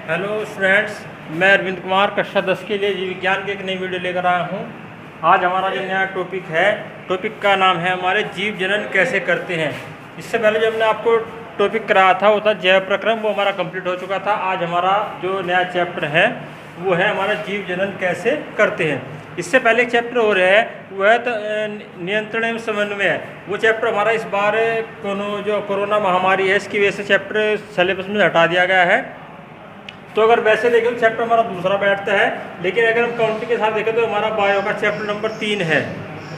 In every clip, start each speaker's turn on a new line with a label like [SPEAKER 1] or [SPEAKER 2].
[SPEAKER 1] Hello students, मैं अरविंद कुमार कक्षा 10 के लिए जीव विज्ञान की एक नई वीडियो लेकर आया हूँ। आज हमारा जो नया टॉपिक का नाम है हमारे जीव जनन कैसे करते हैं। इससे पहले जो हमने आपको टॉपिक कराया था वो था जैव प्रक्रम, वो हमारा कंप्लीट हो चुका था। आज हमारा जो नया चैप्टर है वो है हमारा जीव जनन कैसे करते हैं। इससे पहले एक चैप्टर हो रहा है वो है नियंत्रण एवं समन्वय। वो चैप्टर हमारा इस बार जो कोरोना महामारी है इसकी वजह से चैप्टर सिलेबस में हटा दिया गया है। तो अगर वैसे देखें तो चैप्टर हमारा दूसरा बैठता है, लेकिन अगर हम काउंटिंग के साथ देखें तो हमारा बायो का चैप्टर नंबर 3 है।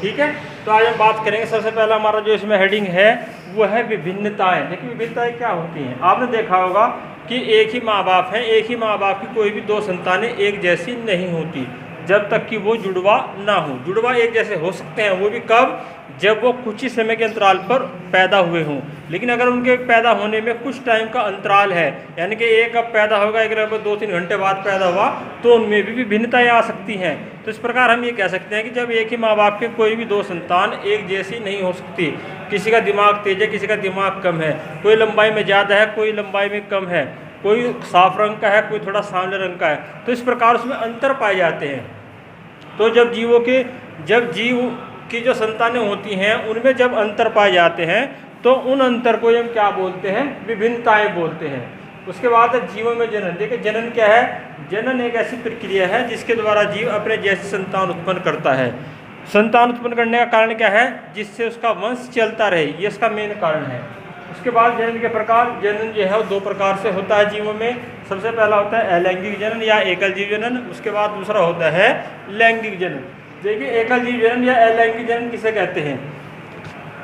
[SPEAKER 1] ठीक है, तो आज हम बात करेंगे। सबसे पहला हमारा जो इसमें हेडिंग है वो है विभिन्नताएं। देखिए विभिन्नताएं क्या होती हैं। आपने देखा होगा कि एक ही माँ बाप हैं, एक ही माँ बाप की कोई भी दो संतानें एक जैसी नहीं होती जब तक कि वो जुड़वा ना हो। जुड़वा एक जैसे हो सकते हैं, वो भी कब, जब वो कुछ ही समय के अंतराल पर पैदा हुए हों। लेकिन अगर उनके पैदा होने में कुछ टाइम का अंतराल है, यानी कि एक अब पैदा होगा, एक लगभग 2-3 घंटे बाद पैदा हुआ, तो उनमें भी भिन्नताएं आ सकती हैं। तो इस प्रकार हम ये कह सकते हैं कि जब एक ही माँ बाप के कोई भी दो संतान एक जैसी नहीं हो सकती। किसी का दिमाग तेज है, किसी का दिमाग कम है, कोई लंबाई में ज़्यादा है, कोई लंबाई में कम है, कोई साफ रंग का है, कोई थोड़ा सांवले रंग का है, तो इस प्रकार उसमें अंतर पाए जाते हैं। तो जब जीव की जो संतानें होती हैं उनमें जब अंतर पाए जाते हैं तो उन अंतर को हम क्या बोलते हैं, विभिन्नताएं बोलते हैं। उसके बाद है जीवों में जनन। देखिए जनन क्या है। जनन एक ऐसी प्रक्रिया है जिसके द्वारा जीव अपने जैसी संतान उत्पन्न करता है। संतान उत्पन्न करने का कारण क्या है, जिससे उसका वंश चलता रहे, ये इसका मेन कारण है। उसके बाद जनन के प्रकार। जनन जो है वो 2 प्रकार से होता है जीवों में। सबसे पहला होता है अलैंगिक जनन या एकल जीव जनन। उसके बाद दूसरा होता है लैंगिक जनन। देखिए एकल जीव जनन या अलैंगिक जनन किसे कहते हैं।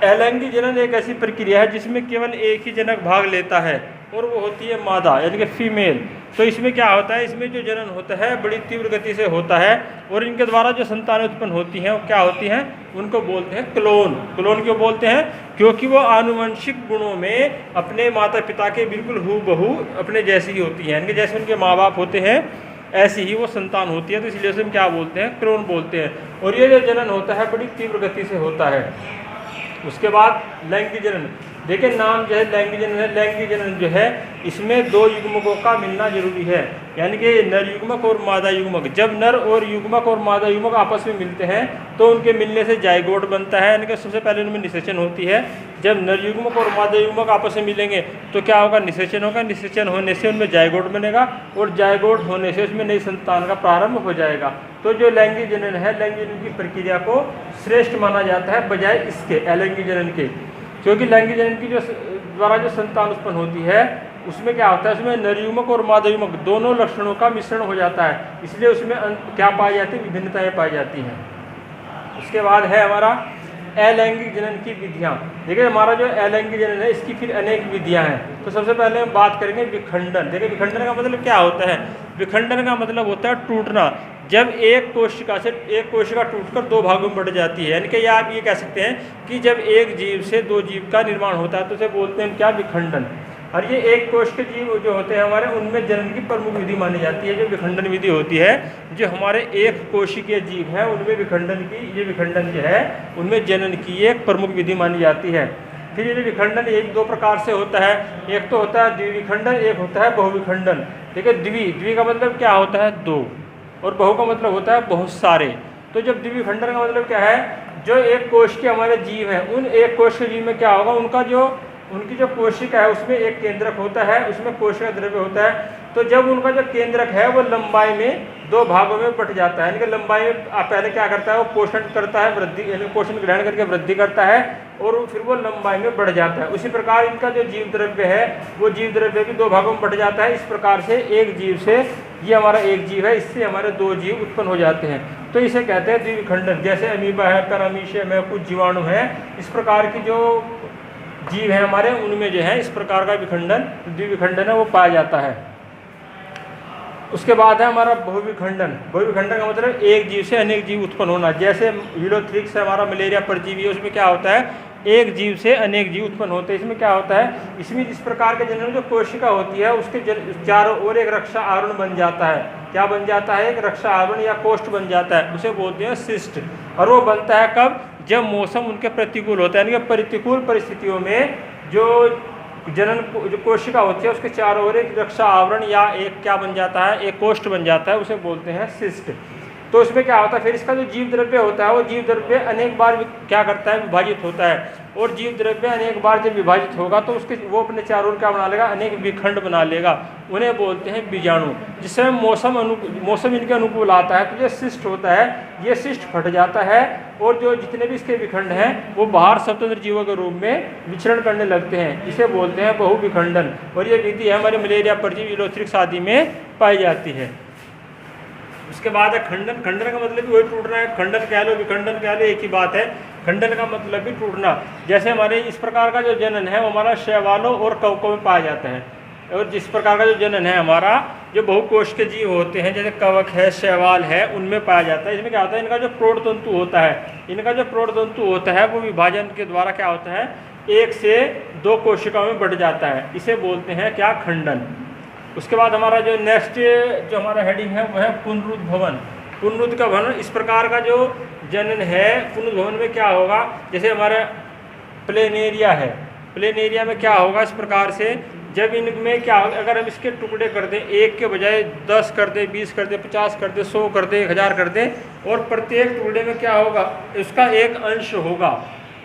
[SPEAKER 1] अलैंगिक जनन एक ऐसी प्रक्रिया है जिसमें केवल एक ही जनक भाग लेता है और वो होती है मादा, यानी कि फीमेल। तो इसमें क्या होता है, इसमें जो जनन होता है बड़ी तीव्र गति से होता है और इनके द्वारा जो संतानें उत्पन्न होती हैं वो क्या होती हैं, उनको बोलते हैं क्लोन। क्लोन क्यों बोलते हैं, क्योंकि वो आनुवंशिक गुणों में अपने माता पिता के बिल्कुल हूबहू अपने जैसी ही होती हैं, यानी कि जैसे उनके माँ बाप होते हैं ऐसी ही वो संतान होती है। तो इसलिए उसे हम क्या बोलते हैं, क्लोन बोलते हैं। और ये जो जनन होता है बड़ी तीव्र गति से होता है। उसके बाद लैंगिक जनन। देखिए नाम जो है लैंगिक जनन है। लैंगिक जनन जो है इसमें 2 युग्मकों का मिलना जरूरी है, यानी कि नर युग्मक और मादा युग्मक। जब नर और युग्मक और मादा युग्मक आपस में मिलते हैं तो उनके मिलने से जाइगोट बनता है, यानी कि सबसे पहले उनमें निषेचन होती है। जब नर युग्मक और मादा युग्मक आपस में मिलेंगे तो क्या होगा, निषेचन होगा। निषेचन होने से उनमें जाइगोट बनेगा और जाइगोट होने से उसमें नई संतान का प्रारंभ हो जाएगा। तो जो लैंगिक जनन है, लैंगिक जनन की प्रक्रिया को श्रेष्ठ माना जाता है बजाय इसके अलैंगिक जनन के, क्योंकि लैंगिक जनन की जो द्वारा जो संतान उत्पन्न होती है उसमें क्या होता है, उसमें नर युग्मक और मादा युग्मक दोनों लक्षणों का मिश्रण हो जाता है, इसलिए उसमें क्या पाई जाती है, विभिन्नताएं पाई जाती हैं। उसके बाद है हमारा अलैंगिक जनन की विधियाँ। देखिए हमारा जो अलैंगिक जनन है इसकी फिर अनेक विधियाँ हैं। तो सबसे पहले हम बात करेंगे विखंडन। देखिए विखंडन का मतलब क्या होता है। विखंडन का मतलब होता है टूटना। जब एक कोशिका टूटकर 2 भागों में बढ़ जाती है, यानी कि आप ये कह सकते हैं कि जब एक जीव से 2 जीव का निर्माण होता है तो उसे बोलते हैं क्या, विखंडन। और ये एक कोश के जीव जो होते हैं हमारे, उनमें जनन की प्रमुख विधि मानी जाती है जो विखंडन विधि होती है। जो हमारे एक कोशिकीय जीव है उनमें विखंडन जो है उनमें जनन की एक प्रमुख विधि मानी जाती है। फिर ये विखंडन एक 2 प्रकार से होता है। एक तो होता है द्विविखंडन, एक होता है बहुविखंडन। देखिए द्वि का मतलब क्या होता है, 2, और बहु का मतलब होता है बहुत सारे। तो जब द्विविखंडन का मतलब क्या है, जो एक कोश के हमारे जीव हैं उन एक कोश के जीव में क्या होगा, उनकी जो कोशिका है उसमें एक केंद्रक होता है, उसमें कोशिका द्रव्य होता है। तो जब उनका जो केंद्रक है वो लंबाई में 2 भागों में बट जाता है, यानी कि लंबाई में पहले क्या करता है, वो पोषण करता है, वृद्धि, यानी पोषण ग्रहण करके वृद्धि करता है और फिर वो लंबाई में बढ़ जाता है। उसी प्रकार इनका जो जीव द्रव्य है वो जीव द्रव्य भी 2 भागों में बढ़ जाता है। इस प्रकार से एक जीव से, ये हमारा एक जीव है, इससे हमारे 2 जीव उत्पन्न हो जाते हैं। तो इसे कहते हैं द्विविखंडन। जैसे अमीबा है, पैरामीशिया में कुछ जीवाणु हैं, इस प्रकार की जो जीव है हमारे उनमें जो है इस प्रकार का द्विविखंडन है वो पाया जाता है। उसके बाद है हमारा बहुविखंडन। बहुविखंडन का मतलब एक जीव से अनेक जीव उत्पन्न होना। जैसे हीलोथ्रिक्स है हमारा मलेरिया परजीवी है, उसमें क्या होता है, एक जीव से अनेक जीव उत्पन्न होते हैं। इसमें क्या होता है, इसमें जिस प्रकार के जनन जो कोशिका होती है उसके चारों ओर एक रक्षा आवरण बन जाता है। क्या बन जाता है, एक रक्षा आवरण या कोष्ठ बन जाता है, उसे बोलते हैं सिस्ट। और वो बनता है कब, जब मौसम उनके प्रतिकूल होता है, यानी कि प्रतिकूल परिस्थितियों में जो जनन जो कोशिका होती है उसके चारों ओर एक रक्षा आवरण या एक क्या बन जाता है, एक कोष्ठ बन जाता है, उसे बोलते हैं सिस्ट। तो इसमें क्या होता है, फिर इसका जो जीव द्रव्य होता है वो जीव द्रव्य अनेक बार क्या करता है, विभाजित होता है। और जीव द्रव्य अनेक बार जब विभाजित होगा तो उसके वो अपने चारों ओर क्या बना लेगा, अनेक विखंड बना लेगा, उन्हें बोलते हैं बीजाणु। जिसमें मौसम इनके अनुकूल आता है तो जो शिष्ट होता है ये शिष्ट फट जाता है और जो जितने भी इसके विखंड हैं वो बाहर स्वतंत्र जीवों के रूप में विचरण करने लगते हैं, इसे बोलते हैं बहुविखंडन। और ये विधि हमारे मलेरिया परजीवी यूलोथ्रिक्स आदि में पाई जाती है। उसके बाद है खंडन। खंडन का मतलब भी वही टूटना है, खंडन कह लो विखंडन कह लो एक ही बात है। खंडन का मतलब भी टूटना। जैसे हमारे इस प्रकार का जो जनन है वो हमारा शैवालों और कवकों में पाया जाता है। और जिस प्रकार का जो जनन है हमारा जो बहुकोश के जीव होते हैं जैसे कवक है, शैवाल है, उनमें पाया जाता है। इसमें क्या होता है, इनका जो प्रोटतंतु होता है वो विभाजन के द्वारा क्या होता है, 1 से 2 कोशिकाओं में बढ़ जाता है, इसे बोलते हैं क्या, खंडन। उसके बाद हमारा जो नेक्स्ट जो हमारा हेडिंग है वो है पुनरुद्भवन। पुनरुद्ध का भवन, इस प्रकार का जो जनन है पुनरुद्भवन में क्या होगा, जैसे हमारा प्लेनेरिया है, प्लेनेरिया में क्या होगा इस प्रकार से, जब इनमें क्या होगा, अगर हम इसके टुकड़े कर दें, 1 के बजाय 10 कर दें, 20 कर दें, 50 कर दें, 100 कर दें, 1000 कर दें, और प्रत्येक टुकड़े में क्या होगा, उसका एक अंश होगा,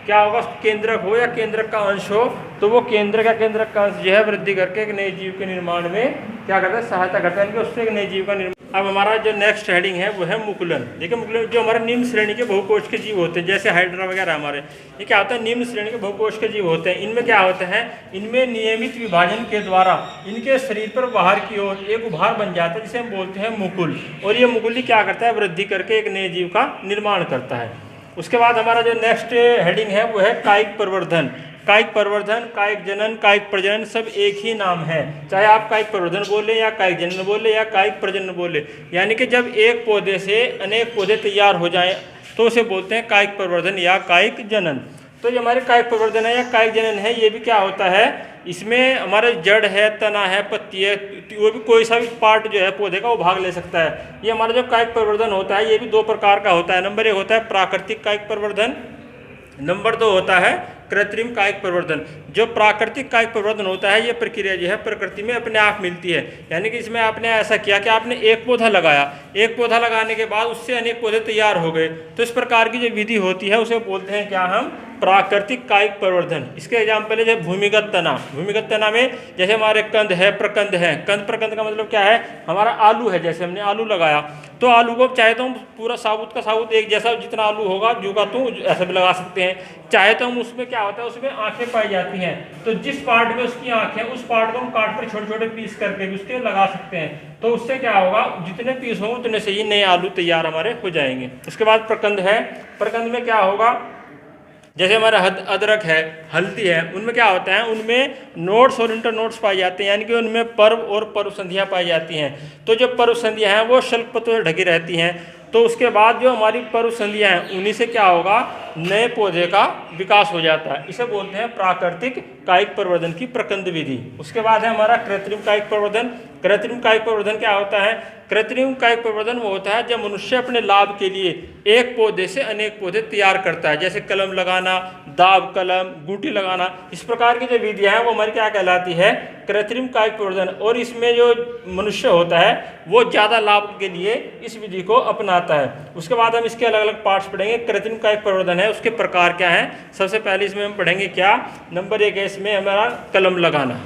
[SPEAKER 1] क्या होगा, केंद्रक हो या केंद्रक का अंश हो, तो वो केंद्रक का अंश जो है वृद्धि करके एक नए जीव के निर्माण में क्या करता है, सहायता करता है, इनके उससे एक नए जीव का निर्माण। अब हमारा जो नेक्स्ट हेडिंग है वो है मुकुलन। देखिए मुकुलन जो हमारे निम्न श्रेणी के बहुकोश के जीव होते हैं जैसे हाइड्रा वगैरह हमारे, ये क्या होता है, निम्न श्रेणी के बहुकोश के जीव होते हैं। इनमें क्या होता है, इनमें नियमित विभाजन के द्वारा इनके शरीर पर बाहर की ओर एक उभार बन जाता है जिसे हम बोलते हैं मुकुल, और ये मुकुल ही क्या करता है, वृद्धि करके एक नए जीव का निर्माण करता है। उसके बाद हमारा जो नेक्स्ट हेडिंग है वो है कायिक प्रवर्धन। कायिक प्रवर्धन, कायिक जनन, कायिक प्रजनन सब एक ही नाम है, चाहे आप कायिक प्रवर्धन बोले या कायिक जनन बोले या कायिक प्रजनन बोले, यानी कि जब एक पौधे से अनेक पौधे तैयार हो जाएं तो उसे बोलते हैं कायिक प्रवर्धन या कायिक जनन। तो ये हमारे कायिक प्रवर्धन है या कायिक जनन है, ये भी क्या होता है, इसमें हमारे जड़ है, तना है, पत्ती है, वो भी कोई सा भी पार्ट जो है पौधे का वो भाग ले सकता है। ये हमारा जो कायिक प्रवर्धन होता है ये भी 2 प्रकार का होता है। नंबर 1 होता है प्राकृतिक कायिक प्रवर्धन, नंबर 2 होता है कृत्रिम कायिक प्रवर्धन। जो प्राकृतिक कायिक प्रवर्धन होता है ये प्रक्रिया जो है प्रकृति में अपने आप मिलती है, यानी कि इसमें आपने ऐसा किया कि आपने एक पौधा लगाया, एक पौधा लगाने के बाद उससे अनेक पौधे तैयार हो गए, तो इस प्रकार की जो विधि होती है उसे बोलते हैं क्या, हम प्राकृतिक कायिक प्रवर्धन। इसके एग्जाम्पल है जैसे भूमिगत तना। भूमिगत तना में जैसे हमारे कंद है, प्रकंद है। कंद प्रकंद का मतलब क्या है, हमारा आलू है, जैसे हमने आलू लगाया तो आलू को चाहे तो हम पूरा साबुत का साबुत एक जैसा जितना आलू होगा जू का तो ऐसा भी लगा सकते हैं, चाहे तो हम उसमें क्या होता है, उसमें आंखें पाई जाती हैं, तो जिस पार्ट में उसकी आंखें उस पार्ट को हम काट कर छोटे छोटे पीस करके भी उसके लगा सकते हैं, तो उससे क्या होगा, जितने पीस होंगे उतने से ही नए आलू तैयार हमारे हो जाएंगे। उसके बाद प्रकंद है। प्रकंद में क्या होगा, जैसे हमारा अदरक है, हल्दी है, उनमें क्या होता है, उनमें नोड्स और इंटर नोड्स पाए जाते हैं, यानी कि उनमें पर्व और पर्व संधियाँ पाई जाती हैं। तो जो पर्व संधियाँ हैं वो शल्क पत्तों से ढकी रहती हैं, तो उसके बाद जो हमारी पर्व संधियाँ हैं उन्हीं से क्या होगा, नए पौधे का विकास हो जाता है। इसे बोलते हैं प्राकृतिक कायिक प्रवर्धन की प्रकंद विधि। उसके बाद है हमारा कृत्रिम कायिक प्रवर्धन। कृत्रिम कायिक प्रवर्धन क्या होता है, कृत्रिम कायिक प्रवर्धन वो होता है जब मनुष्य अपने लाभ के लिए एक पौधे से अनेक पौधे तैयार करता है, जैसे कलम लगाना, दाब कलम, गूटी लगाना, इस प्रकार की जो विधियाँ हैं वो हमारी क्या कहलाती है, कृत्रिम कायिक प्रवर्धन। और इसमें जो मनुष्य होता है वो ज़्यादा लाभ के लिए इस विधि को अपनाता है। उसके बाद हम इसके अलग अलग पार्ट्स पढ़ेंगे। कृत्रिम कायिक प्रवर्धन है, उसके प्रकार क्या हैं, सबसे पहले इसमें हम पढ़ेंगे क्या, नंबर 1 है इसमें हमारा कलम लगाना।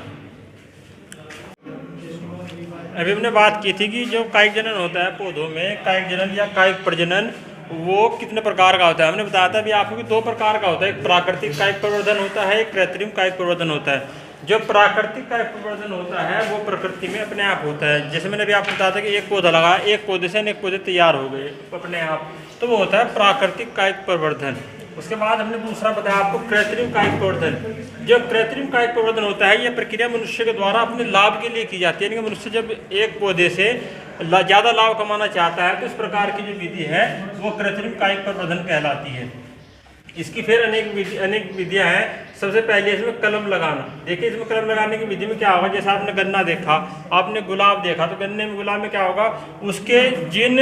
[SPEAKER 1] अभी हमने बात की थी कि जो कायिक जनन होता है पौधों में, कायिक जनन या कायिक प्रजनन वो कितने प्रकार का होता है। हमने बताया था भी आपको कि 2 प्रकार का होता है, एक प्राकृतिक कायिक प्रवर्धन होता है, एक कृत्रिम कायिक प्रवर्धन होता है। जो प्राकृतिक कायिक प्रवर्धन होता है वो प्रकृति में अपने आप होता है, जैसे मैंने अभी आपको बताया था कि एक पौधा लगाया, एक पौधे से अनेक पौधे तैयार हो गए अपने आप, तो वो होता है प्राकृतिक कायिक प्रवर्धन। उसके बाद हमने दूसरा बताया आपको कृत्रिम कायिक प्रवर्धन। जो कृत्रिम कायिक प्रवर्धन होता है ये प्रक्रिया मनुष्य के द्वारा अपने लाभ के लिए की जाती है, यानी कि मनुष्य जब एक पौधे से ज़्यादा लाभ कमाना चाहता है तो इस प्रकार की जो विधि है वो कृत्रिम कायिक प्रवर्धन कहलाती है। इसकी फिर अनेक विधियां हैं। सबसे पहले इसमें कलम लगाना। देखिए इसमें कलम लगाने की विधि में क्या होगा, जैसे आपने गन्ना देखा, आपने गुलाब देखा, तो गन्ने में गुलाब में क्या होगा, उसके जिन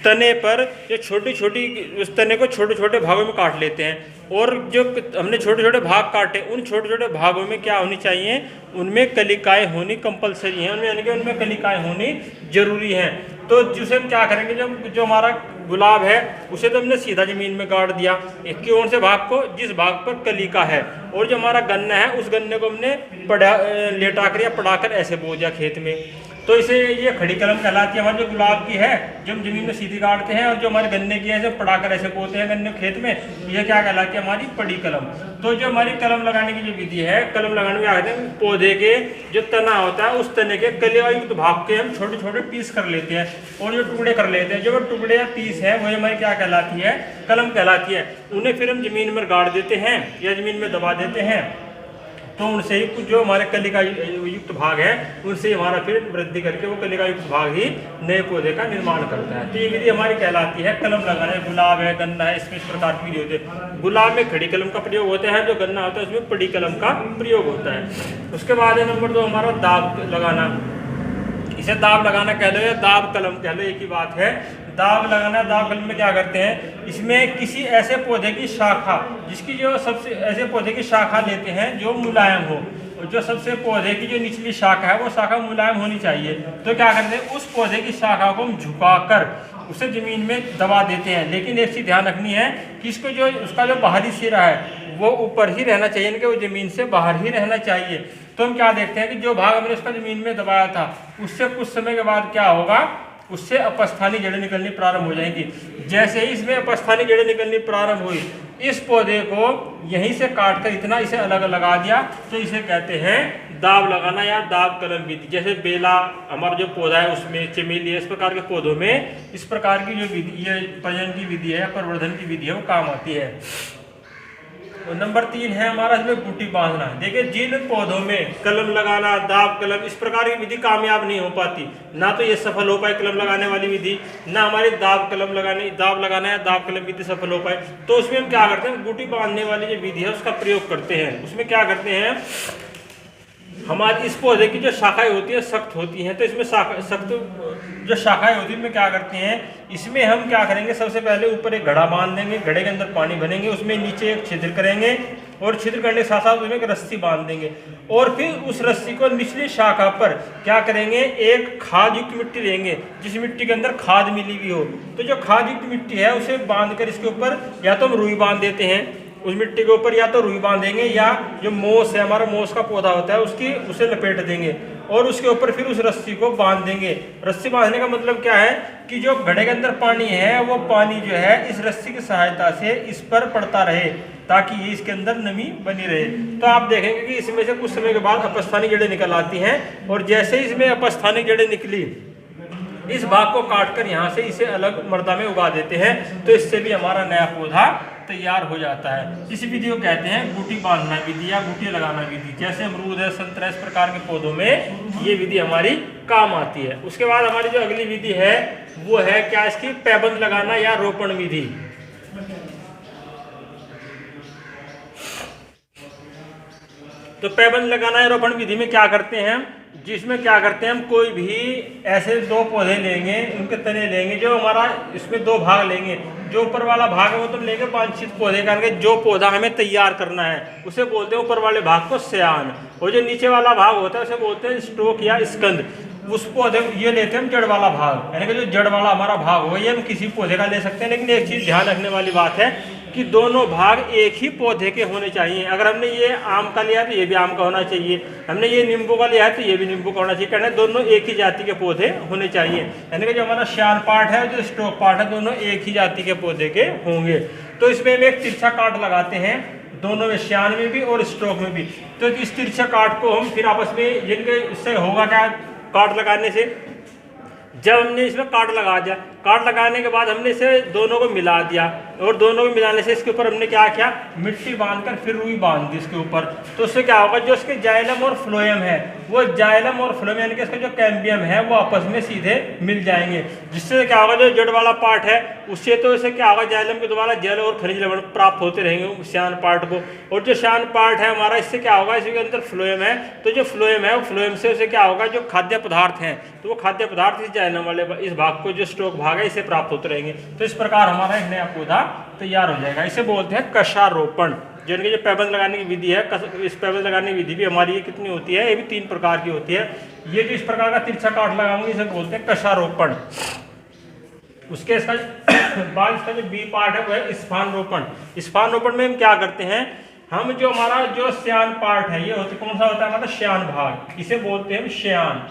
[SPEAKER 1] तने पर जो छोटी छोटी, उस तने को छोटे छोटे भागों में काट लेते हैं। और जो हमने छोटे छोटे भाग काटे, उन छोटे छोटे भागों में क्या होनी चाहिए, उनमें कलिकाएं होनी कंपलसरी हैं, उनमें यानी कि उनमें कलिकाएं होनी जरूरी हैं। तो जिसे हम क्या करेंगे, जो हमारा गुलाब है उसे तो हमने सीधा ज़मीन में गाड़ दिया, एक की ओर से भाग को जिस भाग पर कलिका है, और जो हमारा गन्ना है उस गन्ने को हमने लेटा कर या पढ़ाकर ऐसे बो दिया खेत में। तो इसे ये खड़ी कलम कहलाती है। हमारे जो गुलाब की है जो हम जमीन में सीधी काटते हैं, और जो हमारे गन्ने की है जो पढ़ाकर ऐसे बोते हैं गन्ने खेत में, ये क्या कहलाती है, हमारी पड़ी कलम। तो जो हमारी कलम लगाने की जो विधि है, कलम लगाने में आते हैं पौधे के जो तना होता है उस तने के कलियायुक्त भाग के हम छोटे छोटे पीस कर लेते हैं और जो टुकड़े कर लेते हैं। जो वो टुकड़े या पीस है वो हमारी क्या कहलाती है, कलम कहलाती है। उन्हें फिर हम जमीन में गाड़ देते हैं या जमीन में दबा देते हैं, तो उनसे ही कुछ जो हमारे कलिका युक्त भाग है उनसे हमारा फिर वृद्धि करके वो कलिका युक्त भाग ही नए पौधे का निर्माण करता है। तो ये विधि हमारी कहलाती है कलम लगाना। गुलाब है, गन्ना है, इसमें इस प्रकार की विधि होती है। गुलाब में खड़ी कलम का प्रयोग होता है, जो गन्ना होता है उसमें पड़ी कलम का प्रयोग होता है। उसके बाद है नंबर 2 हमारा दाब लगाना। इसे दाब लगाना कह लो या दाब कलम कह लो, एक ही बात है। दाब लगाना, दाब कलम में क्या करते हैं, इसमें किसी ऐसे पौधे की शाखा, जिसकी जो सबसे ऐसे पौधे की शाखा लेते हैं जो मुलायम हो, और जो सबसे पौधे की जो निचली शाखा है वो शाखा मुलायम होनी चाहिए। तो क्या करते हैं, उस पौधे की शाखा को हम झुकाकर उसे जमीन में दबा देते हैं। लेकिन एक चीज़ ध्यान रखनी है कि इसको जो उसका जो बाहरी सिरा है वो ऊपर ही रहना चाहिए, इनके वो जमीन से बाहर ही रहना चाहिए। तो हम क्या देखते हैं कि जो भाग हमने उसका जमीन में दबाया था उससे कुछ समय के बाद क्या होगा, उससे अपस्थानी जड़ें निकलनी प्रारंभ हो जाएंगी। जैसे ही इसमें अपस्थानी जड़ें निकलनी प्रारंभ हुई, इस पौधे को यहीं से काटकर इतना इसे अलग लगा दिया, तो इसे कहते हैं दाब लगाना या दाब कलम विधि। जैसे बेला हमारा जो पौधा है उसमें, चमेली, इस प्रकार के पौधों में इस प्रकार की जो विधि, ये प्रजनन की विधि है, प्रवर्धन की विधि है, वो काम आती है। तो नंबर 3 है हमारा इसमें बूटी बांधना। देखिए जिन पौधों में कलम लगाना, दाब कलम, इस प्रकार की विधि कामयाब नहीं हो पाती, ना तो ये सफल हो पाए कलम लगाने वाली विधि, ना हमारी दाब लगाना या दाब कलम विधि सफल हो पाए, तो उसमें हम क्या करते हैं, बूटी बांधने वाली जो विधि है उसका प्रयोग करते हैं। उसमें क्या करते हैं, हमारी इस पौधे की जो शाखाएं होती है सख्त होती हैं, तो इसमें सख्त जो शाखाएं होती है, इसमें क्या करते हैं, इसमें हम क्या करेंगे, सबसे पहले ऊपर एक घड़ा बांध देंगे, घड़े के अंदर पानी भरेंगे, उसमें नीचे एक छिद्र करेंगे और छिद्र करने के साथ साथ उसमें एक रस्सी बांध देंगे, और फिर उस रस्सी को निचली शाखा पर क्या करेंगे, एक खाद युक्त मिट्टी लेंगे, जिस मिट्टी के अंदर खाद मिली हुई हो। तो जो खाद युक्त मिट्टी है उसे बांध कर इसके ऊपर या तो हम रुई बांध देते हैं, उस मिट्टी के ऊपर या तो रुई बांधेंगे, या जो मोस है, हमारा मोस का पौधा होता है, उसे लपेट देंगे और उसके ऊपर फिर उस रस्सी को बांध देंगे। रस्सी बांधने का मतलब क्या है कि जो घड़े के अंदर पानी है वो पानी जो है इस रस्सी की सहायता से इस पर पड़ता रहे, ताकि ये इसके अंदर नमी बनी रहे। तो आप देखेंगे कि इसमें से कुछ समय के बाद अपस्थानिक जड़ें निकल आती हैं, और जैसे इसमें अपस्थानिक जड़ें निकली, इस भाग को काटकर यहाँ से इसे अलग मर्दा में उगा देते हैं, तो इससे भी हमारा नया पौधा तैयार हो जाता है। इस विधि को कहते हैं बूटी बांधना विधि या बूटी लगाना विधि। जैसे अमरूद है, संतरा, इस प्रकार के पौधों में ये विधि हमारी काम आती है। उसके बाद हमारी जो अगली विधि है वो है क्या, इसकी पैबंद लगाना या रोपण विधि। तो पैबंद लगाना या रोपण विधि में क्या करते हैं, जिसमें क्या करते हैं, हम कोई भी ऐसे 2 पौधे लेंगे, उनके तने लेंगे, जो हमारा इसमें 2 भाग लेंगे, जो ऊपर वाला भाग है वो तो लेंगे वांछित पौधे का, जो पौधा हमें तैयार करना है उसे बोलते हैं ऊपर वाले भाग को सयान, और जो नीचे वाला भाग होता है उसे बोलते हैं स्टोक या स्कंद। उस पौधे ये लेते हैं हम जड़ वाला भाग, यानी कि जो जड़ वाला हमारा भाग हो ये हम किसी पौधे का ले सकते हैं। लेकिन एक चीज़ ध्यान रखने वाली बात है कि दोनों भाग एक ही पौधे के होने चाहिए। अगर हमने ये आम का लिया तो ये भी आम का होना चाहिए, हमने ये नींबू का लिया है तो ये भी नींबू का होना चाहिए, कहना दोनों एक ही जाति के पौधे होने चाहिए। यानी कि जो हमारा श्यान पार्ट है, जो स्टोक पार्ट है, दोनों एक ही जाति के पौधे के होंगे। तो इसमें हम एक तिरछा काट लगाते हैं, दोनों में, श्यान में भी और स्टोक में भी। तो इस तिरछा काट को हम फिर आपस में, जिनके इससे होगा क्या, काट लगाने से जब हमने इसमें काट लगा दिया, काट लगाने के बाद हमने इसे दोनों को मिला दिया, और दोनों को मिलाने से इसके ऊपर हमने क्या किया, मिट्टी बांधकर फिर रुई बांध दी इसके ऊपर। तो उससे क्या होगा, जो इसके जाइलम और फ्लोएम है, वो जाइलम और फ्लोएम यानी कि इसका जो कैम्बियम है वो आपस में सीधे मिल जाएंगे, जिससे क्या होगा, जो जड़ वाला पार्ट है उससे तो इसे क्या होगा, जाइलम के द्वारा जल और खनिज लवण प्राप्त होते रहेंगे श्यान पार्ट को। और जो श्यान पार्ट है हमारा, इससे क्या होगा, इसके अंदर फ्लोएम है, तो जो फ्लोएम है वो फ्लोएम से उसे क्या होगा, जो खाद्य पदार्थ हैं, तो वो खाद्य पदार्थ इस जाइलम वाले इस भाग को, जो स्टोक भाग है, इसे प्राप्त होते रहेंगे। तो इस प्रकार हमारा एक नया पौधा तैयार हो जाएगा। इसे बोलते हैं कशारोपण। जिनके जो पैबंद लगाने की विधि है, इस पैबंद लगाने की विधि भी हमारी ये कितनी होती है, ये भी 3 प्रकार की होती है। ये जो इस प्रकार का तिरछा काट लगाएंगे इसे बोलते हैं कशारोपण। उसके इसका बाद इसका जो बी पार्ट है वो है स्फान रोपण। स्फान रोपण में हम क्या करते हैं, हम जो हमारा जो श्यान पार्ट है, ये होता कौन सा होता है हमारा, श्यान भाग, इसे बोलते हैं श्यान।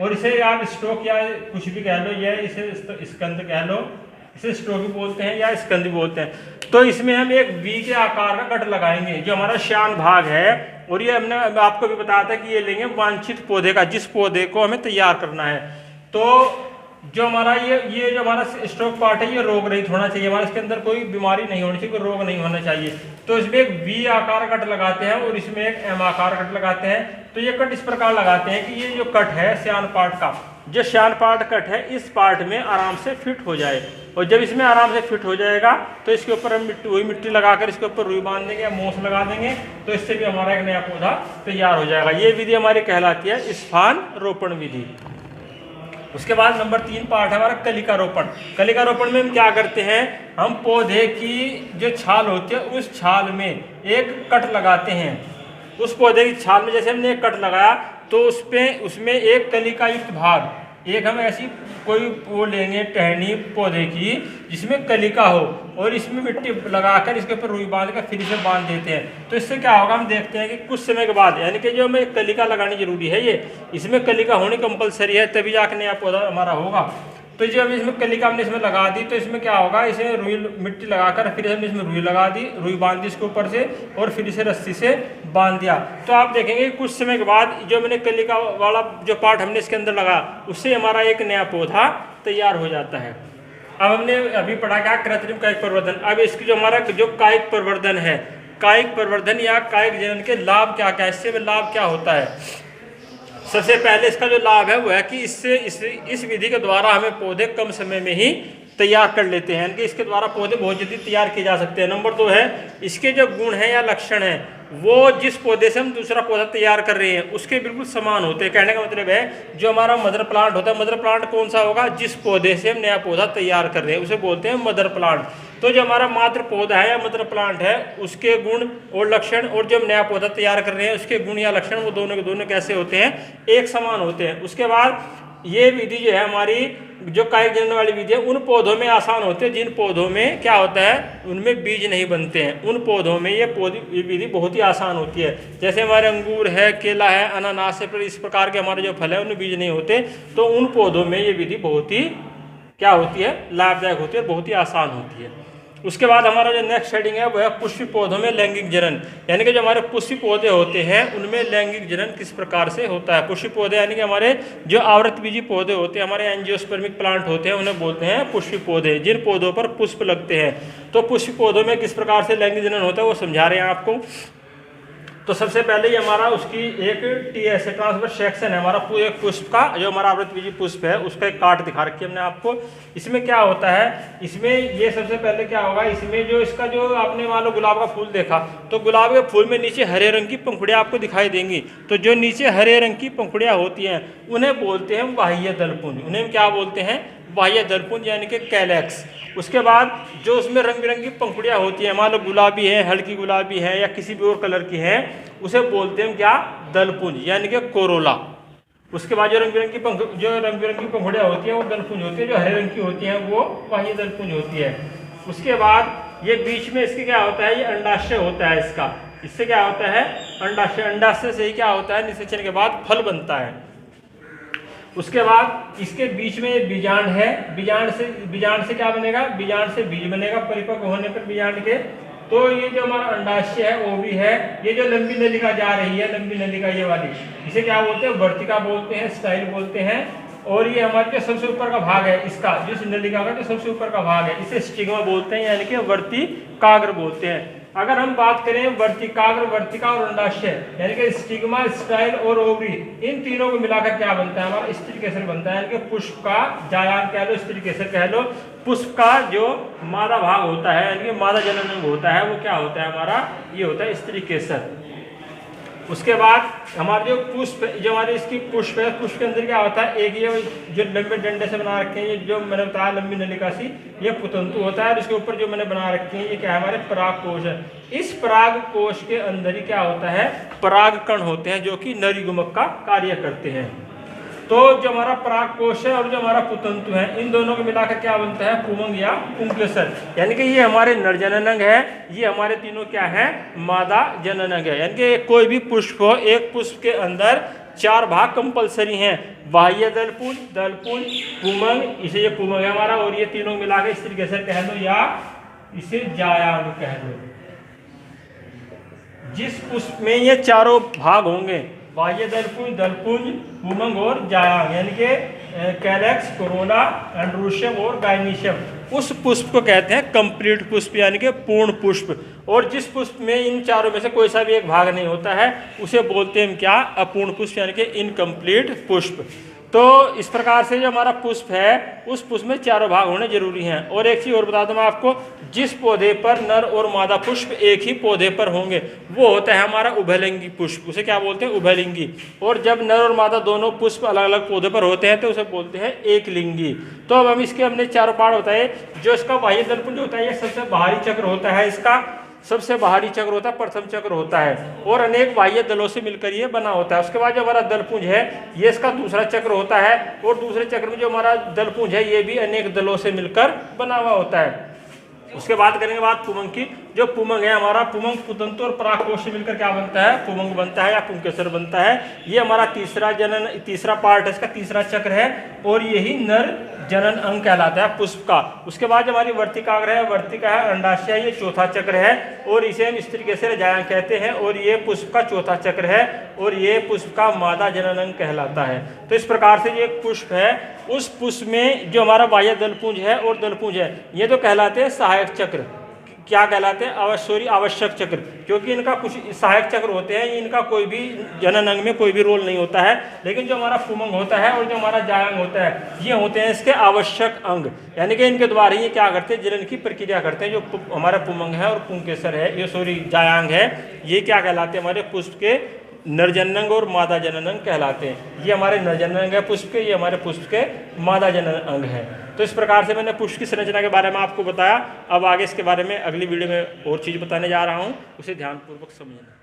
[SPEAKER 1] और इसे आप स्टोक या कुछ भी कह लो, या इसे स्कंद कह लो, इसे स्टोक भी बोलते हैं या स्कंद भी बोलते हैं। तो इसमें हम एक वी के आकार का कट लगाएंगे जो हमारा श्यान भाग है। और ये हमने आपको भी बताया था कि ये लेंगे वांछित पौधे का, जिस पौधे को हमें तैयार करना है। तो जो हमारा ये जो हमारा स्टोक पार्ट है, ये रोग रहित होना चाहिए, हमारे इसके अंदर कोई बीमारी नहीं होनी चाहिए, कोई रोग नहीं होना चाहिए। तो इसमें एक वी आकार कट लगाते हैं और इसमें एक एम आकार कट लगाते हैं। तो ये कट इस प्रकार लगाते हैं कि ये जो कट है श्यान पार्ट का, जो श्यान पार्ट कट है, इस पार्ट में आराम से फिट हो जाए। और जब इसमें आराम से फिट हो जाएगा तो इसके ऊपर हम वही मिट्टी लगाकर इसके ऊपर रुई बांध देंगे या मोस लगा देंगे, तो इससे भी हमारा एक नया पौधा तैयार हो जाएगा। ये विधि हमारी कहलाती है स्फान रोपण विधि। उसके बाद नंबर 3 पार्ट है हमारा कलिका रोपण। कलिका रोपण में हम क्या करते हैं, हम पौधे की जो छाल होती है उस छाल में एक कट लगाते हैं। उस पौधे की छाल में जैसे हमने एक कट लगाया तो उसमें एक कलिका युक्त भाग, एक हम ऐसी कोई वो लेंगे टहनी पौधे की जिसमें कलिका हो, और इसमें मिट्टी लगाकर इसके ऊपर रुई बांध कर फिर इसे बांध देते हैं। तो इससे क्या होगा, हम देखते हैं कि कुछ समय के बाद, यानी कि जो हमें कलिका लगानी जरूरी है, ये इसमें कलिका होनी कंपलसरी है, तभी जाकर नया पौधा हमारा होगा। तो जब इसमें कलिका हमने इसमें लगा दी तो इसमें क्या होगा, इसे रुई मिट्टी लगाकर फिर हमने इसमें रुई लगा दी, रुई बांध दी इसके ऊपर से, और फिर इसे रस्सी से बांध दिया। तो आप देखेंगे कुछ समय के बाद जो मैंने कलिका वाला जो पार्ट हमने इसके अंदर लगा, उससे हमारा एक नया पौधा तैयार हो जाता है। अब हमने अभी पढ़ा क्या, कृत्रिम कायिक प्रवर्धन। अब इसकी जो हमारा जो कायिक प्रवर्धन है, कायिक प्रवर्धन या कायिक जनन के लाभ क्या क्या है, इससे लाभ क्या होता है। सबसे पहले इसका जो लाभ है वो है कि इससे इस विधि के द्वारा हमें पौधे कम समय में ही तैयार कर लेते हैं, कि इसके द्वारा पौधे बहुत जल्दी तैयार किए जा सकते हैं। नंबर 2 है इसके जो गुण हैं या लक्षण हैं, वो जिस पौधे से हम दूसरा पौधा तैयार कर रहे हैं उसके बिल्कुल समान होते हैं। कहने का मतलब है जो हमारा मदर प्लांट होता है, मदर प्लांट कौन सा होगा, जिस पौधे से हम नया पौधा तैयार कर रहे हैं उसे बोलते हैं मदर प्लांट। तो जो हमारा मातृ पौधा है या मदर प्लांट है, उसके गुण और लक्षण और जो हम नया पौधा तैयार कर रहे हैं उसके गुण या लक्षण, वो दोनों के दोनों कैसे होते हैं, एक समान होते हैं। उसके बाद ये विधि जो है हमारी जो कायिक जनन वाली विधि है, उन पौधों में आसान होते हैं जिन पौधों में क्या होता है, उनमें बीज नहीं बनते हैं। उन पौधों में ये विधि बहुत ही आसान होती है। जैसे हमारे अंगूर है, केला है, अनानास है, इस प्रकार के हमारे जो फल है उनमें बीज नहीं होते, तो उन पौधों में ये विधि बहुत ही क्या होती है, लाभदायक होती है, बहुत ही आसान होती है। उसके बाद हमारा जो नेक्स्ट हेडिंग है वो है पुष्पी पौधों में लैंगिक जनन, यानी कि जो हमारे पुष्पी पौधे होते हैं उनमें लैंगिक जनन किस प्रकार से होता है। पुष्पी पौधे यानी कि हमारे जो आवृतबीजी पौधे होते हैं, हमारे एंजियोस्पर्मिक प्लांट होते हैं, उन्हें बोलते हैं पुष्पी पौधे, जिन पौधों पर पुष्प लगते हैं। तो पुष्पी पौधों में किस प्रकार से लैंगिक जनन होता है वो समझा रहे हैं आपको। तो सबसे पहले ये हमारा उसकी एक टीएस ट्रांसफर सेक्शन है, हमारा एक पुष्प का जो हमारा आवृतबीजी पुष्प है उसका एक काट दिखा रखी है हमने आपको। इसमें क्या होता है, इसमें ये सबसे पहले क्या होगा, इसमें जो इसका जो आपने मान लो गुलाब का फूल देखा, तो गुलाब के फूल में नीचे हरे रंग की पंखुड़ियाँ आपको दिखाई देंगी। तो जो नीचे हरे रंग की पंखुड़ियाँ होती हैं उन्हें बोलते हैं बाह्य दलपुंज। उन्हें क्या बोलते हैं, बाह्य दलपुंज यानी कि कैलेक्स। उसके बाद जो उसमें रंग बिरंगी पंखुड़ियाँ होती हैं, मान लो गुलाबी है, हल्की गुलाबी है या किसी भी और कलर की है, उसे बोलते हैं क्या, दलपुंज यानी कि कोरोला। उसके बाद जो रंग बिरंगी पंखुड़ियाँ होती हैं वो दलपुंज होती है, जो हरे रंग की होती हैं वो बाह्य दलपुंज होती है। उसके बाद ये बीच में इसके क्या होता है, ये अंडाशय होता है इसका। इससे क्या होता है, अंडाशय। अंडाशय से ही क्या होता है, निषेचन के बाद फल बनता है। उसके बाद इसके बीच में बीजांड है, बीजांड से क्या बनेगा, बीजांड से बीज बनेगा परिपक्व होने पर बीजांड के। तो ये जो हमारा अंडाशय है वो भी है। ये जो लंबी नलिका जा रही है, लंबी नलिका ये वाली, इसे क्या बोलते हैं, वर्तिका बोलते हैं, स्टाइल बोलते हैं। और ये हमारे जो सबसे ऊपर का भाग है इसका, जिस नलिका का जो सबसे ऊपर का भाग है, इसे स्टिग्मा बोलते हैं, यानी कि वर्तिकाग्र बोलते हैं। अगर हम बात करें वर्तिकाग्र, वर्तिका और अंडाशय, यानी कि स्टिग्मा, स्टाइल और ओवरी, इन तीनों को मिलाकर क्या बनता है, हमारा स्त्री केसर बनता है। यानी कि पुष्प का जायांग कह लो, स्त्री केसर कह लो। पुष्प का जो मादा भाग होता है, यानी कि मादा जननांग होता है, वो क्या होता है हमारा, ये होता है स्त्री केसर। उसके बाद हमारे जो पुष्प, जो हमारे इसकी पुष्प है, पुष्प के अंदर क्या होता है, एक ये जो लंबे डंडे से बना रखे हैं, ये जो मैंने बताया लंबी नलिका सी, ये पुतंतु होता है। और इसके ऊपर जो मैंने बना रखे हैं, ये क्या है, हमारे पराग कोश है। इस पराग कोश के अंदर ही क्या होता है, पराग कण होते हैं, जो कि नरीगुमक का कार्य करते हैं। तो जो हमारा पराग कोश है और जो हमारा पुतंतु है, इन दोनों को मिलाकर क्या बनता है, पुंमंग या पुंकेसर। यानी कि ये हमारे नर जननांग है, ये हमारे तीनों क्या है, मादा जननांग है। यानी कि कोई भी पुष्प हो, एक पुष्प के अंदर 4 भाग कंपलसरी हैं, बाह्य दलपुंज, दलपुंज, पुंमंग, इसे ये पुंमंग है हमारा, और ये तीनों मिलाकर इस तरीके से कह लो या इसे जायांग कह लो। जिस पुष्प में ये चारों भाग होंगे, बाह्य दलपुंज, दलपुंज, पुंमंग और जायांग, यानी कि कैलेक्स, कोरोना, एंड्रोशियम और गाइनीशियम, उस पुष्प को कहते हैं कंप्लीट पुष्प, यानी कि पूर्ण पुष्प। और जिस पुष्प में इन चारों में से कोई सा भी एक भाग नहीं होता है, उसे बोलते हैं क्या, अपूर्ण पुष्प, यानी कि इनकम्प्लीट पुष्प। तो इस प्रकार से जो हमारा पुष्प है, उस पुष्प में चारों भाग होने जरूरी हैं। और एक चीज़ और बता दूं मैं आपको, जिस पौधे पर नर और मादा पुष्प एक ही पौधे पर होंगे, वो होता है हमारा उभयलिंगी पुष्प, उसे क्या बोलते हैं, उभयलिंगी। और जब नर और मादा दोनों पुष्प अलग अलग पौधे पर होते हैं, तो उसे बोलते हैं एक लिंगी। तो अब हम इसके हमने चारों पार्ट बताए। जो इसका बाह्य दलपुंज होता है, ये सबसे बाहरी चक्र होता है, इसका सबसे बाहरी चक्र होता है, प्रथम चक्र होता है, और अनेक बाह्य दलों से मिलकर ये बना होता है। उसके बाद जो हमारा दलपुंज है, ये इसका दूसरा चक्र होता है, और दूसरे चक्र में जो हमारा दलपुंज है, ये भी अनेक दलों से मिलकर बना हुआ होता है। उसके बाद करेंगे बात पुंमंग की। जो पुंमंग है हमारा, पुंमंग पुतंतु और परागकोश से मिलकर क्या बनता है, पुंमंग बनता है या पुंकेसर बनता है। ये हमारा तीसरा पार्ट है, इसका तीसरा चक्र है, और यही नर जनन अंग कहलाता है पुष्प का। उसके बाद हमारी वर्तिकाग्र है, वर्तिका है, अंडाशय, ये चौथा चक्र है, और इसे हम इस तरीके से जायांग कहते हैं, और ये पुष्प का चौथा चक्र है, और ये पुष्प का मादा जनन अंग कहलाता है। तो इस प्रकार से ये एक पुष्प है, उस पुष्प में जो हमारा बाह्य दलपुंज है और दलपुंज है, ये तो कहलाते हैं सहायक चक्र। क्या कहलाते हैं, आवश्यक चक्र, क्योंकि इनका कुछ सहायक चक्र होते हैं, इनका कोई भी जनन अंग में कोई भी रोल नहीं होता है। लेकिन जो हमारा पुंमंग होता है और जो हमारा जायांग होता है, ये होते हैं इसके आवश्यक अंग, यानी कि इनके द्वारा ही ये क्या करते हैं, जनन की प्रक्रिया करते हैं। जो हमारा पुंमंग है और पुंकेसर है, ये जायांग है, ये क्या कहलाते हैं, हमारे पुष्प के नरजनन और मादा जनन कहलाते हैं। ये हमारे नरजनन है पुष्प के, ये हमारे पुष्प के मादा जनन अंग है। तो इस प्रकार से मैंने पुष्प की संरचना के बारे में आपको बताया। अब आगे इसके बारे में अगली वीडियो में और चीज़ बताने जा रहा हूँ, उसे ध्यानपूर्वक समझना।